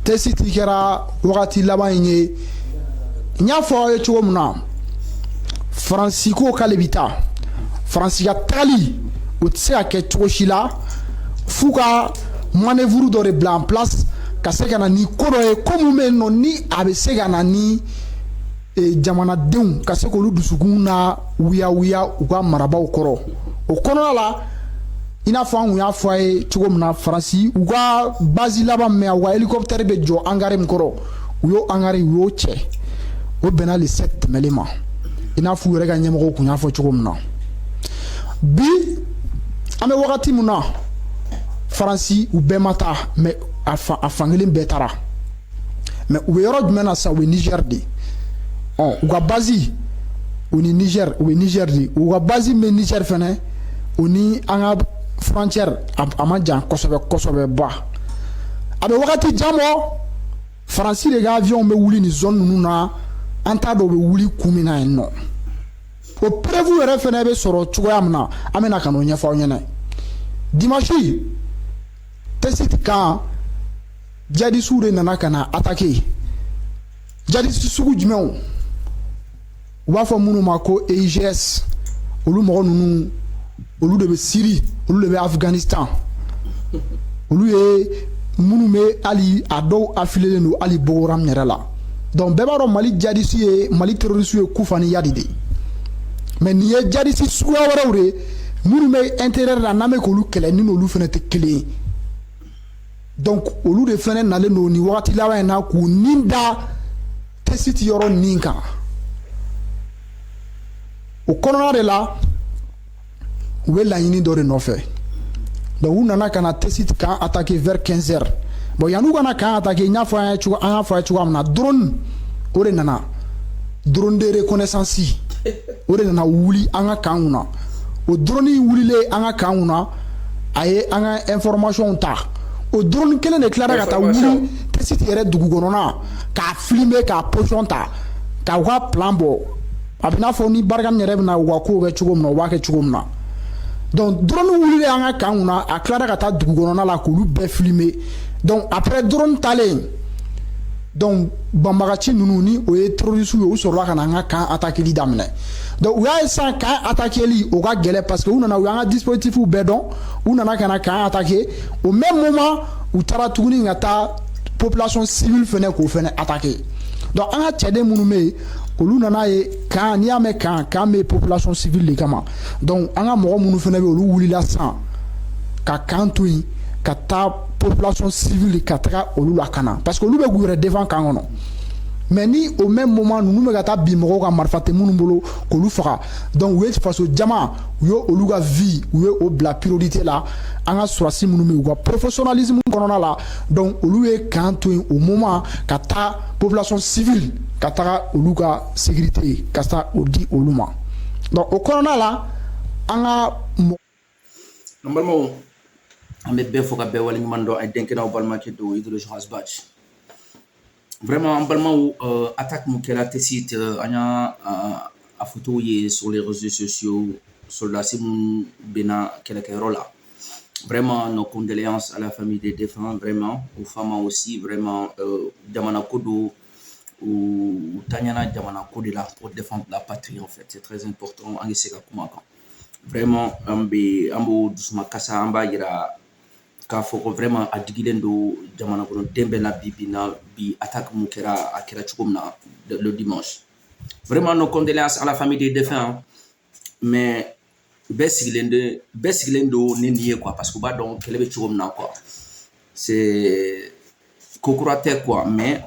tesiti kɛra wagati laban ye n y'a fɔ aw ye cogo min na Faransi ko k'ale bi taa Faransi ka tagali o tɛ se ka kɛ cogo si la f'u ka manœuvre dɔ de bila en place ka se ka na ni ko dɔ ye ko mun bɛ yen nɔ ni a bɛ se ka na ni jamanadenw ka se k'olu dusukun na wuya u ka marabaaw kɔrɔ o kɔnɔna la i n'a fɔ an kun y'a fɔ a ye cogo min na Faransi u ka base laban min u ka hélicoptère bɛ jɔ angare min kɔrɔ u y'o angare u y'o cɛ o bɛnna le 7 tɛmɛlen ma i n'a fɔ u yɛrɛ ka ɲɛmɔgɔw kun y'a fɔ cogo min na bi an bɛ wagati min na Faransi u bɛɛ ma taa mais a fankelen bɛɛ taara mais u bɛ yɔrɔ jumɛn na sa u bɛ Niger de u ka base u ni Niger u bɛ Niger de u ka base bɛ Niger fɛnɛ u ni an ka frontière a ma jan kosɛbɛ kosɛbɛ ba a bɛ wagati jan bɔ Faransi de ka avion bɛ wuli ni zone ninnu na an t'a dɔn u bɛ wuli kun min na yen nɔ o prévu yɛrɛ fɛnɛ bɛ sɔrɔ cogoya min na an bɛna ka n'o ɲɛfɔ aw ɲɛna dimanche test kan jadisiw de nana ka na attaquer jadisi sugu jumɛnw u b'a fɔ minnu ma ko EIGS olu mɔgɔ ninnu olu de bɛ Syrie olu de bɛ Afghanistan olu ye minnu bɛ hali a dɔw affilié don hali Boko Haram yɛrɛ la donc bɛɛ b'a dɔn Mali jadisi ye Mali terroriste ye Kufa ni Yadi de mais nin ye jadisi suguya wɛrɛw de minnu bɛ intérieur la n'an bɛ k'olu kɛlɛ ni n'olu fɛnɛ tɛ kelen ye donc olu de fɛnɛ nalen don ni wagati laban in na k'u nin da test yɔrɔ nin kan o kɔnɔna de la u bɛ laɲini dɔ de nɔfɛ donc u nana ka na test kan attaquer vers 15 heures bon yan'u kana kan attaquer n y'a fɔ an y'a fɔ a ye cogoya min na drone o de nana drone de reconnaissance o de nana wuli an ka kan kunna o drone wulilen an ka kan kunna a ye an ka information ta o drone kelen de tilara ka taa wuli test yɛrɛ dugu kɔnɔna k'a filmer k'a position ta k'u ka plan bɔ a bɛ n'a fɔ ni Barikani yɛrɛ bɛna u ka kow kɛ cogo min na u b'a kɛ cogo min na donc drone wulilen an ka kan kunna a tilara ka taa dugu kɔnɔna la k'olu bɛɛ filmer donc après drone talen donc banbagaci ninnu ni o ye terroriste ye u sɔrɔla ka na an ka kan attaquer daminɛ donc u y'a ye sisan kan attaquer o ka gɛlɛn parce que u nana u y'an ka dispositif bɛɛ dɔn u nana ka na kan attaquer au même moment u taara tuguni ka taa population civile fɛnɛ k'o fɛnɛ attaquer donc an ka cɛden minnu bɛ yen olu nana ye kan n'i y'a mɛn kan bɛ population civile de kama donc an ka mɔgɔ minnu fɛnɛ bɛ yen olu wulila sisan ka kan to yen ka taa population civile ka taga olu la kana parce que olu bɛ k'u yɛrɛ défend kan kɔnɔ mais ni au même moment ninnu bɛ ka taa bin mɔgɔw ka marifa tɛ minnu bolo k'olu faga donc u ye faso jama u ye olu ka vie u ye o bila priorité la an ka sɔrɔdasi minnu bɛ yen u ka professionnalisme kɔnɔna la donc olu ye kan to yen au moment ka taa population civile ka taga olu ka sécurité ka taa o di olu ma donc o kɔnɔna la an ka n balimaw an bɛ bɛɛ fɔ ka bɛɛ waleɲuman dɔn a denkɛ n'aw balimakɛ don Idriss Hasbach vraiment an balimaw attaque mun kɛra Tessit an y'a a photo ye sur les réseaux sociaux soldats mun bɛna kɛlɛkɛyɔrɔ la vraiment nos condoléances à la famille des défunts vraiment aux femmes aussi vraiment jamana ko don u taɲana jamana ko de la pour défendre la patrie en fait c'est très important an bɛ se ka kuma kan vraiment an b'o dusuma kasa an b'a yira k'a fɔ ko vraiment a digilen don jamana kɔnɔ den bɛɛ la bi attaque mun kɛra a kɛra cogo min na le dimanche vraiment nos condoléances à la famille des défunts mais bɛɛ sigilen don ni nin ye quoi parce que u b'a dɔn kɛlɛ bɛ cogo min na quoi c'est ko kura tɛ quoi mais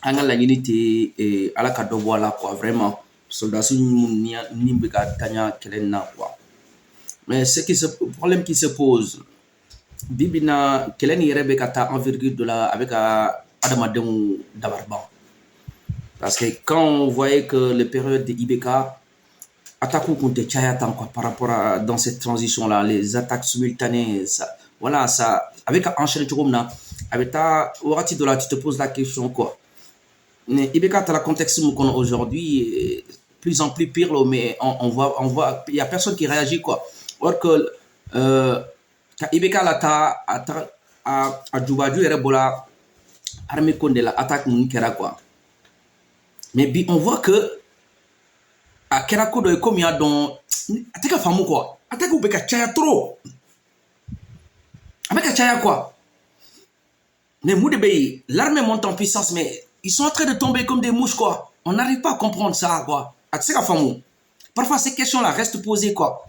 an ka laɲini tɛ ala ka dɔ bɔ a la quoi vraiment soldats ni bɛ ka taɲa kɛlɛ nin na quoi mais problème qui se pose bibina kɛlɛ nin yɛrɛ bɛ ka taa envergure de la a bɛ ka adamadenw dabariban parce que quand on voyait que les périodes de IBK attaques kun tɛ caya tan quoi par rapport à dans cette transition là les attaques simultanées ça voilà ça a bɛ ka enchaîner cogo min na a bɛ taa wagati dɔ la tu te poses la question quoi IBK taara contexte mun kɔnɔ aujourd'hui plus en plus pire mais on voit il y a personne qui réagit quoi or que ka IBK la taa a jubaju yɛrɛ bɔra armée Condé la attaque mun kera quoi. Mais on voit que à Kerako de comme il y a dans attaque famou quoi. Attaque ou beka chaya trop. Avec chaya quoi. Mais Moudébé, l'armée monte en puissance, mais ils sont en train de tomber comme des mouches quoi. On n'arrive pas à comprendre ça quoi. Attaque famou. Parfois ces questions là restent posées quoi.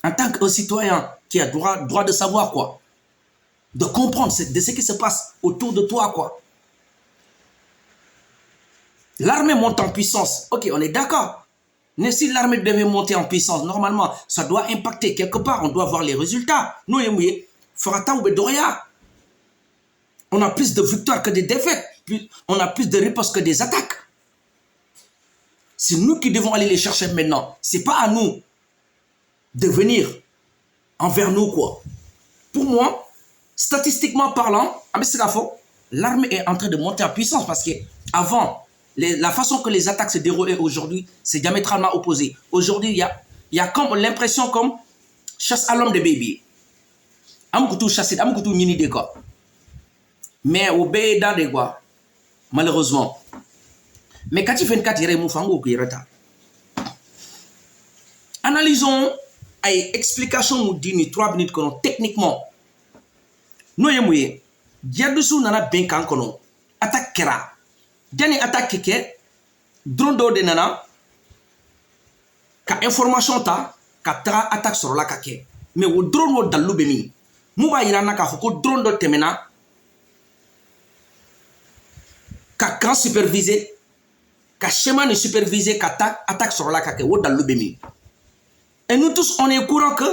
En tant qu'un citoyen qui a droit de savoir quoi. De comprendre de ce qui se passe autour de toi quoi. L'armée monte en puissance. Ok, on est d'accord. Mais si l'armée devait monter en puissance, normalement, ça doit impacter quelque part. On doit voir les résultats. Nous, Farata ou Bedoria, on a plus de victoires que des défaites. On a plus de ripostes que des attaques. C'est nous qui devons aller les chercher maintenant. C'est pas à nous de venir envers nous, quoi. Pour moi, statistiquement parlant, l'armée est en train de monter en puissance parce qu'avant, la façon que les attaques se déroulaient aujourd'hui, c'est diamétralement opposé. Aujourd'hui, il y a comme l'impression comme chasse à l'homme de bébé. Amkoutou chasse, amkoutou nini de quoi. Mais au béda de quoi, malheureusement. Mais quand tu fais une carte, il y a un analysons les explications nous dit 3 minutes techniquement. Nous yemouye, diadusu nana ben kan kono, attaque kera. Jani attaque ke drone do de nana ka information ta ka tra attaque sur la kake mais wo drone wo dalu be mi mu ba yirana ka foko drone do temena ka camp supervisé ka schéma ne supervisé ka attaque sur la kake wo dalu be mi. Et nous tous on est au courant que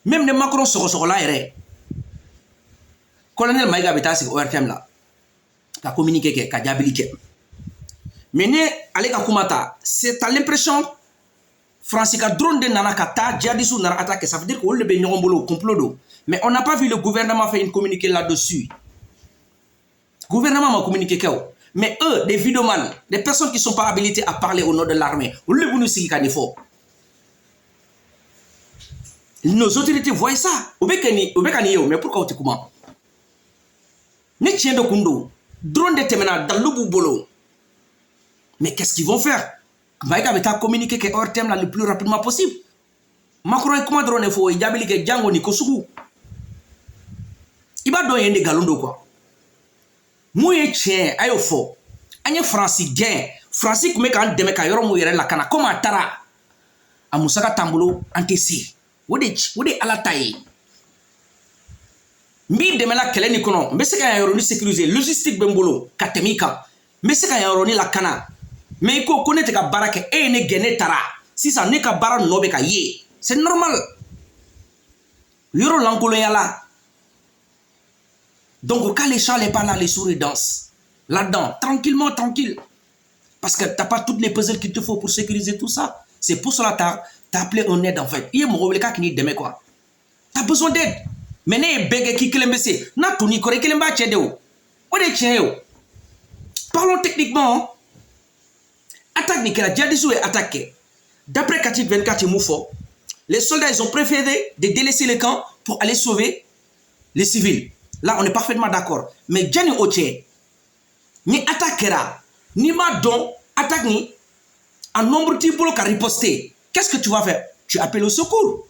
même les Macron sur la ere colonel Maïga beta c'est ORTM là ka communiquer ka diabilité. Mais ne ale ka kumata, c'est à l'impression Francis ka drone de nana kata djihadistes nana attaqué, ça veut dire que le be nyorombolo complot do. Mais on n'a pas vu le gouvernement faire une communiqué là-dessus. Le gouvernement m'a communiqué quoi. Mais eux, des vidomanes, des personnes qui ne sont pas habilitées à parler au nom de l'armée, nos autorités voient ça. Mais pourquoi tu comment? Ne tiens de kundo. Drone de temena dans le bolo. Mais qu'est-ce qu'ils vont faire? Maïga va communiquer que hors thème là le plus rapidement possible. Macron et comment drone faut y abili que Django ni kosugu. Il va donner des galondo quoi. Mouye tien ayo fo. Anye Francis gain. Francis comme quand deme ka yoro mouye la kana comme atara. Amusaka tambulo antesi. Wode ala taille. Mbi de la kele ni kono mbese ka yoro ni sécuriser logistique bembolo katemika mbese ka yoro ni la kana mais ko connaître ka baraka e ne gene tara si ça ne ka bara nobe ka ye c'est normal yoro lankolo yala donc quand les chats les pas là les souris dansent là-dedans tranquillement tranquille parce que t'as pas toutes les puzzles qu'il te faut pour sécuriser tout ça. C'est pour cela t'as appelé un aide en fait. Il y a mon qui n'y demain quoi. T'as besoin d'aide. Mais ne bege qui klembese na tuni kore kelemba chedeo. Ode cheo. Parlons techniquement. Attaque Nicolas Djadisou est attaqué. D'après Katif 24 Moufo, les soldats ils ont préféré de délaisser le camp pour aller sauver les civils. Là on est parfaitement d'accord. Mais Djani Oche ni attaquera ni ma don attaque ni un nombre de types qui a riposté. Qu'est-ce que tu vas faire? Tu appelles au secours.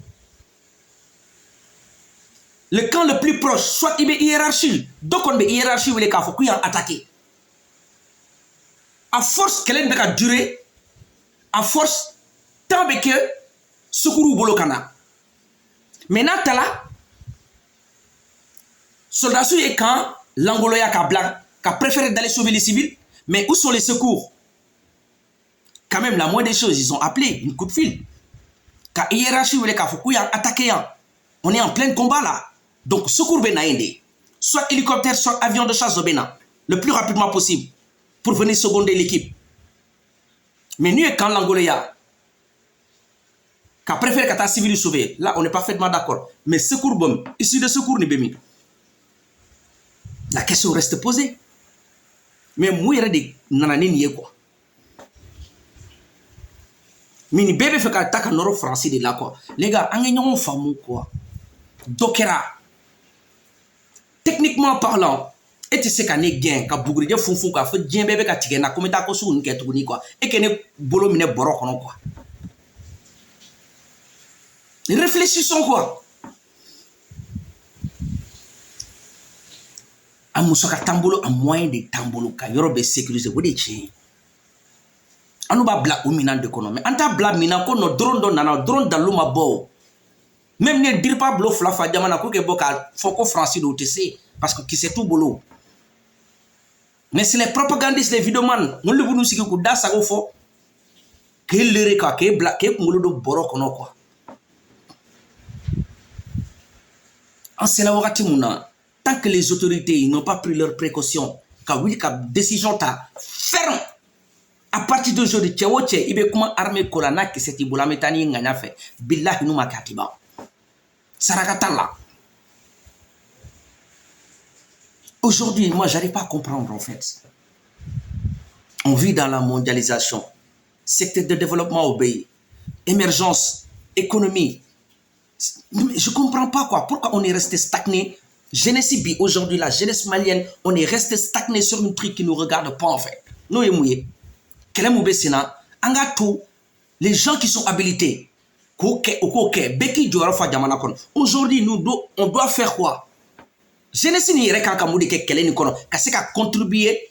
Le camp le plus proche, soit il est hiérarchie. Donc on est hiérarchie où les cas faut qu'il y ait attaqué. À force qu'elle ait duré, à force tant que secours ou bolokana. Maintenant t'as là, soldats sur les camps, l'Angoloya qui a préféré d'aller sauver les civils, mais où sont les secours? Quand même la moindre des choses, ils ont appelé une coup de fil. Car hiérarchie où les cas faut qu'il y ait attaqué. On est en plein combat là. Donc, secours Benaïndé, soit hélicoptère, soit avion de chasse de Bénin, le plus rapidement possible, pour venir seconder l'équipe. Mais nous, quand l'Angoléa, qui a préféré qu'à ta civil sauver, là, on est parfaitement d'accord. Mais secours bon, ici de secours n'est pas mis. La question reste posée. Mais moi, il y a des nanani quoi. Mais ni bébé fait qu'à ta nord français de là quoi. Les gars, on est en famille quoi. Dokera. Techniquement parlant, Et tu sais qu'à ne gain, qu'à bougrier foufou, qu'à fait bien bébé, qu'à tirer, n'a comme ta cosu, une quête, quoi. Et que ne bolo mine boro, quoi. Réfléchissons, quoi. A musaka tambolo, a moyen de tambolo, ka yoro be sécuriser, vous dites, anu ba bla o minan de kono mais anta bla minan ko no drone do nana drone dans l'uma bo même ne dire pas blo flafa jamana ko ke boka foko français do tc parce que qui c'est tout bolo mais c'est les propagandistes les vidéoman on le bunu siki ko da sago fo ke lere ka ke bla ke ngolo do boro kono quoi en cela wakati muna tant que les autorités n'ont pas pris leurs précautions ka wili ka décision ta ferme. À partir d'aujourd'hui, il y a comment armée Kolana qui s'est dit Metani Ngana fait. Billah nous makatiba. Sarakatala. Aujourd'hui, moi, j'arrive pas à comprendre en fait. On vit dans la mondialisation. Secteur de développement au pays. Émergence, économie. Je comprends pas quoi. Pourquoi on est resté stagné. Jeunesse bi aujourd'hui, la jeunesse malienne, on est resté stagné sur un truc qui nous regarde pas en fait. Nous y mouillés. Les gens qui sont habilités, aujourd'hui, on doit faire quoi? Je ne sais pas contribuer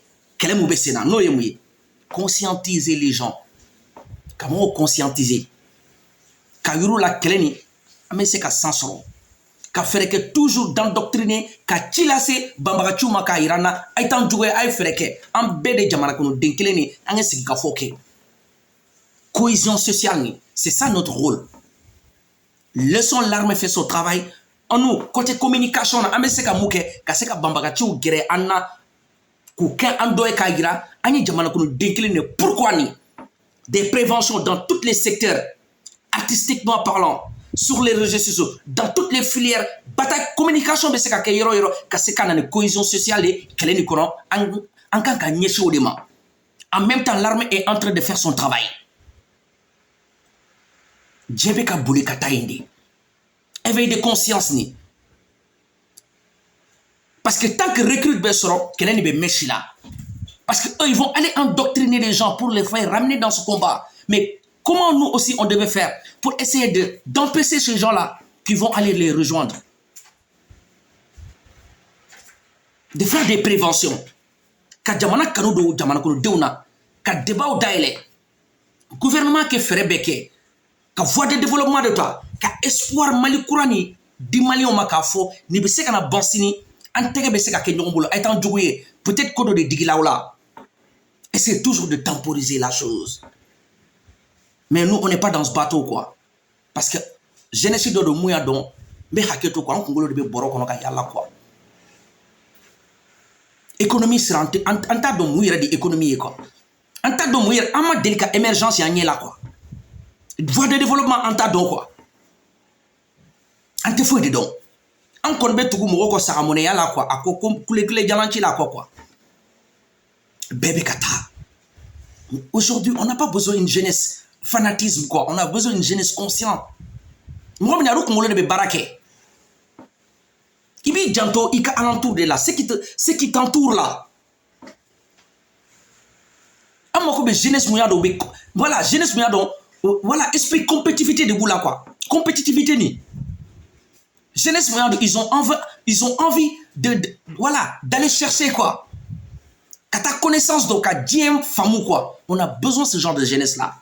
conscientiser les gens. Comment conscientiser? Mais c'est qu'à s'en ka fereke toujours d'endoctriner ka tilase bambagachu maka irana ay tan jouer ay fereke en bede jamana kono denkeleni an sigi ka foke cohésion sociale ni c'est ça notre rôle. Laissons l'armée faire son travail. En nous côté communication na amese ka muke ka se ka bambagachu gere anna ku kan ando e ka ira ani jamana kono denkeleni pourquoi ni des préventions dans tous les secteurs artistiquement parlant. Sur les réseaux sociaux, dans toutes les filières, bataille communication, mais c'est qu'à yoro yoro, qu'à ce qu'on a une cohésion sociale et qu'elle est en même temps, l'armée est en train de faire son travail. Djebeka bouli kataïndi. Éveil de conscience ni. Parce que tant que recrute Bessoro, qu'elle est méchila. Parce qu'eux, ils vont aller endoctriner les gens pour les faire ramener dans ce combat. Mais comment nous aussi on devait faire pour essayer d'empêcher ces gens-là qui vont aller les rejoindre? De faire des préventions. Ka jamana kanodo jamana kono deuna ka débat au daile. Gouvernement qui ferait beke ka voie de développement de toi ka espoir mali kurani di mali on makafo ni be se kana bansini antege be se ka kenyon bolo étant joué peut-être kodo de digilaola. Et c'est toujours de temporiser la chose. Mais nous, on n'est pas dans ce bateau, quoi. Parce que je ne suis pas de mouya don, mais haketo quoi, on congolo de boro kono ka yalla quoi. Économie c'est en tas de mouya de économie quoi. En tas de mouya, ama délicat émergence ya là quoi. Voie de développement en tas de quoi. En te fouille de don. En konbe tugu mo ko sa amone yalla quoi, akoko kule jalanchi la quoi. Bébé kata. Aujourd'hui, on n'a pas besoin d'une jeunesse fanatisme quoi, on a besoin d'une jeunesse consciente. Moi je suis de baraké. Ibi janto ika alentour de là, ce qui t'entoure là. Amoko be jeunesse moya do voilà, jeunesse moya do voilà, esprit compétitivité de boula quoi. Compétitivité ni. Jeunesse moya do ils ont envie de voilà, d'aller chercher quoi. Quand ta connaissance donc à diem famou quoi. On a besoin de ce genre de jeunesse là.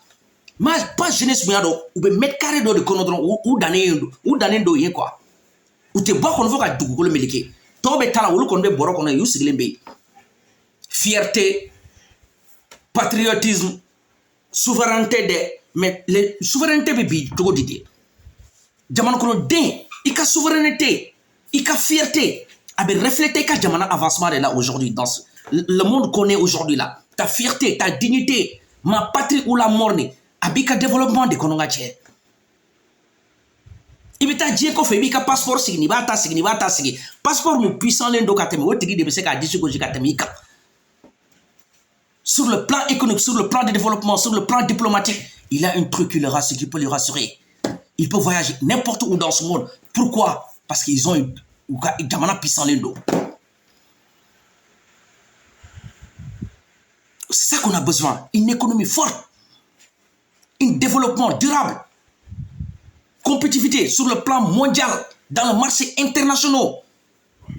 Mais pas jeunesse moyado ou be mettre carré de conodron ou dané do yen quoi ou te bois qu'on voit dugukolo melike to be tala wulu kon be boro kon yu siglembe fierté patriotisme souveraineté de mais les souveraineté be bi to didi jamana kono den ika souveraineté ika fierté abe refléter ka jamana avancement de là aujourd'hui dans le monde qu'on est aujourd'hui là ta fierté ta dignité ma patrie ou la mort ni abika développement de kononga tche ibita djie ko fe bika passeport signi bata signi passeport mu puissant lendo kateme wotigi de beseka djisi ko jikatemika sur le plan économique, sur le plan de développement, sur le plan diplomatique, il a un truc qui peut le rassurer. Il peut voyager n'importe où dans ce monde. Pourquoi? Parce qu'ils ont une puissant lendo. C'est ça qu'on a besoin. Une économie forte. Un développement durable. Compétitivité sur le plan mondial, dans le marché international.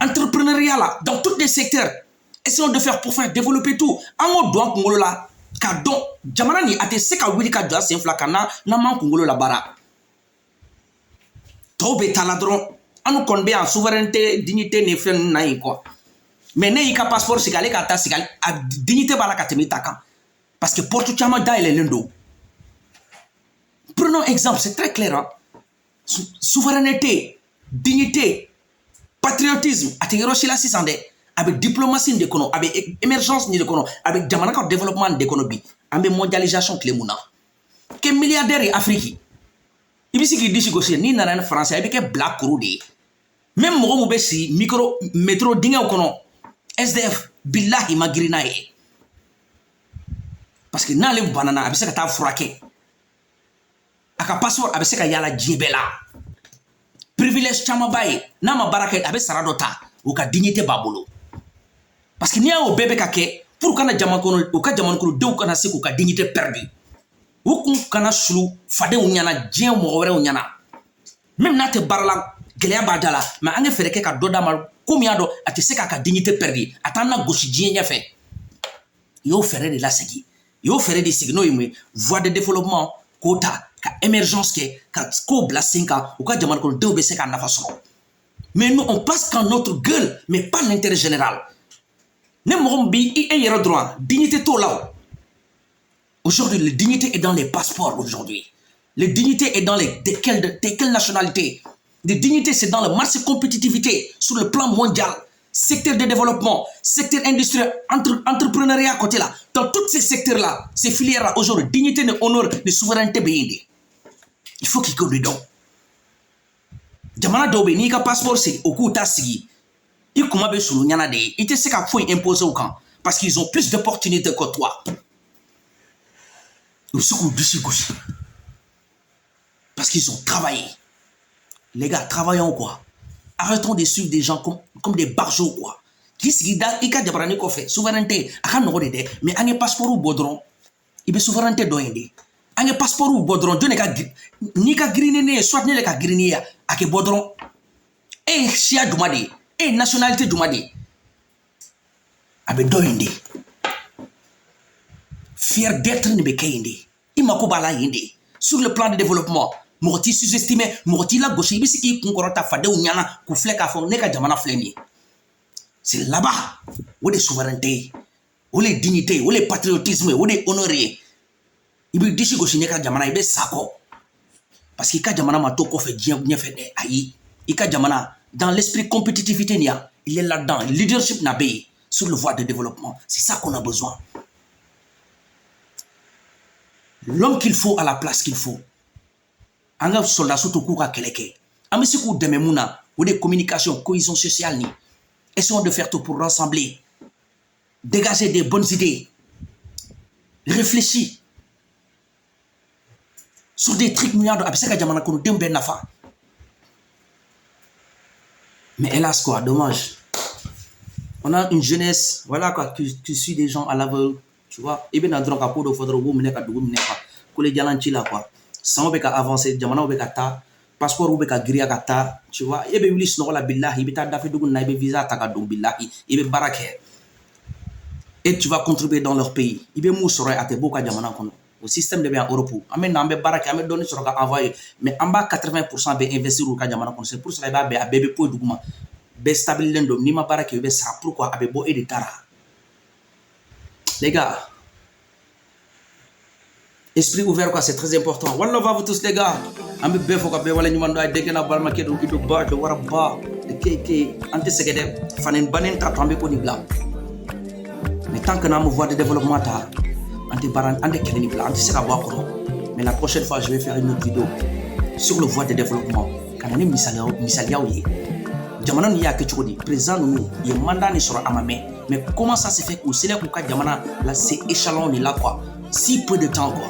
Entrepreneuriat là, dans tous les secteurs. Essayons de faire pour faire développer tout. En mode Congolo là, kadon, jamana ni ate seka wili ka jwa senfla kana na man Congolo la bara. Tobe taladron, anu konbe en souveraineté, dignité ne fait naï quoi. Mais ne yika passeport sigale ka ta sigale, a dignité bala ka temi takan. Parce que porte chama da ele lendo. Prenons exemple, c'est très clair. Hein? Souveraineté, dignité, patriotisme, avec diplomatie de kono, avec émergence de kono, avec développement de l'économie, avec mondialisation de l'émouna. Quel milliardaire Afrique? Il y a des gens qui ni dans français, avec des black croudés. Même moi, je suis micro métro dingue au kono, SDF, billahi magrinae. Parce que dans les bananas, avec ça que t'as fraqué. Aka passeport avec ça que yala djibela. Privilège chama baye na ma baraka avec saradota ou ka dignité babolo. Parce que nia o bébé kake pour kana jama kono o ka jama kono de kana se ko ka dignité perdu. Ou kun kana sulu fade o nyana dien mo wore o nyana. Même na te barla geleya badala mais anga fere ke ka doda mal combien do ate se ka dignité perdu. Atana goshi dien nya fe. Yo fere de la segi. Yo fere de signo yimwe voie de développement quota ka émergence ke ka ko blasinka ou ka jaman ko de obese ka nafa soro. Mais nous on passe qu'en notre gueule mais pas l'intérêt général. Ne morombi et yero droit dignité to là. Aujourd'hui la dignité est dans les passeports aujourd'hui. La dignité est dans de quelle nationalité. La dignité c'est dans le marché compétitivité sur le plan mondial. Secteur de développement, secteur industriel, entrepreneuriat côté là. Dans tous ces secteurs-là, ces filières-là, aujourd'hui, dignité et honneur de souveraineté béindé. Il faut qu'il connaisse donc. Jamana dobe ni ka passeport c'est au coup ta sigi. Il comment be sulu nyana de. Il te sait qu'à faut imposer au camp parce qu'ils ont plus d'opportunités que toi. Parce qu'ils ont travaillé. Les gars, travaillons quoi. Arrêtons de suivre des gens comme des barjots quoi. Qui sigi da ika jabrani ko fait souveraineté aka no de mais un passeport ou bodron. Il be souveraineté do indi. Un passeport ou bodron de ni ka griné soit ne ka griné ya ake bodron. Et chia dumadi et nationalité dumadi. Abe do indi. Fier d'être ne be kayindi. Imako bala indi. Sur le plan de développement Morti sous-estimé, morti la gauche, ici qui concorda fade ou nyana, ku flek a fon neka jamana fleni. C'est là-bas où les souverainetés, où les dignités, où les patriotismes, où les honorés. Ibi dishi gauche neka jamana ibe sako. Parce que ka jamana mato ko fait bien fait ayi. Ika jamana dans l'esprit compétitivité nia, il est là-dedans, leadership na be sur le voie de développement. C'est ça qu'on a besoin. L'homme qu'il faut à la place qu'il faut. Anga soldat surtout kuka keleke. Amisi ku dememuna ou des communications, cohésion sociale ni. Essayons de faire tout pour rassembler, dégager des bonnes idées, réfléchir sur des trucs milliards de abseka jamana kono dembe nafa. Mais hélas quoi, dommage. On a une jeunesse, voilà quoi, qui suit des gens à l'aveugle, tu vois. Et bien dans le cas de faudra vous mener à double mener pas. Que les dialanti là quoi. Sans beka avancer, jamana beka ta, passeport ou beka gria kata, tu vois. Et bien oui sinon la billahi, et bien t'as dafe double na, et visa ta kadou billahi, et bien barake. Et tu vas contribuer dans leur pays. Et bien mousserait à tes boka jamana kono. Au système de bien Europe. Amé n'ambe barake, amé donné sur ka envoyer, mais en bas 80% be investir au ka jamana kono. C'est pour cela ba be bébé po douguma. Be stabiliser ndom ni ma barake be ça pourquoi abe bo et de tara. Les gars. Esprit ouvert quoi, c'est très important. One love à vous tous les gars. Ambe befo ka be wala nyumando ay degena balma kedo kido ba to wara ba de keke ante segede fanen banen ta tambe ko ni bla. Mais tant que na mo voie de développement ta ante baran ante keleni bla ante seka ba ko. Mais la prochaine fois je vais faire une autre vidéo sur le voie de développement. Kanani misalia oye. Jamana ni ya ke chodi présent nous ye mandat ni sera amame. Mais comment ça se fait que c'est là que jamana là c'est échelon ni là quoi. Si peu de temps quoi.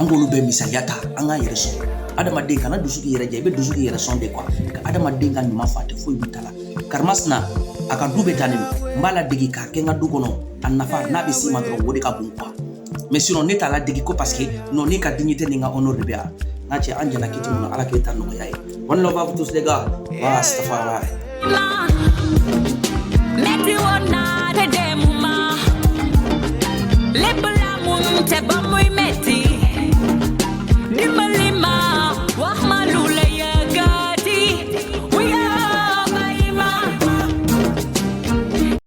Angolu be misaliata anga yereso adama de kana dusuki yere jebe dusuki yere sonde quoi adama de ngani ma fate fo yutala karmasna aka dube tanim mbala degi ka kenga du kono an nafa na be si ma dron wodi ka bon quoi mais sinon ne tala degi ko parce que non ne ka dignité ni nga honor de bia na ci angela kiti mun ala ke tan no yayi one love à vous tous les gars wa astaghfirullah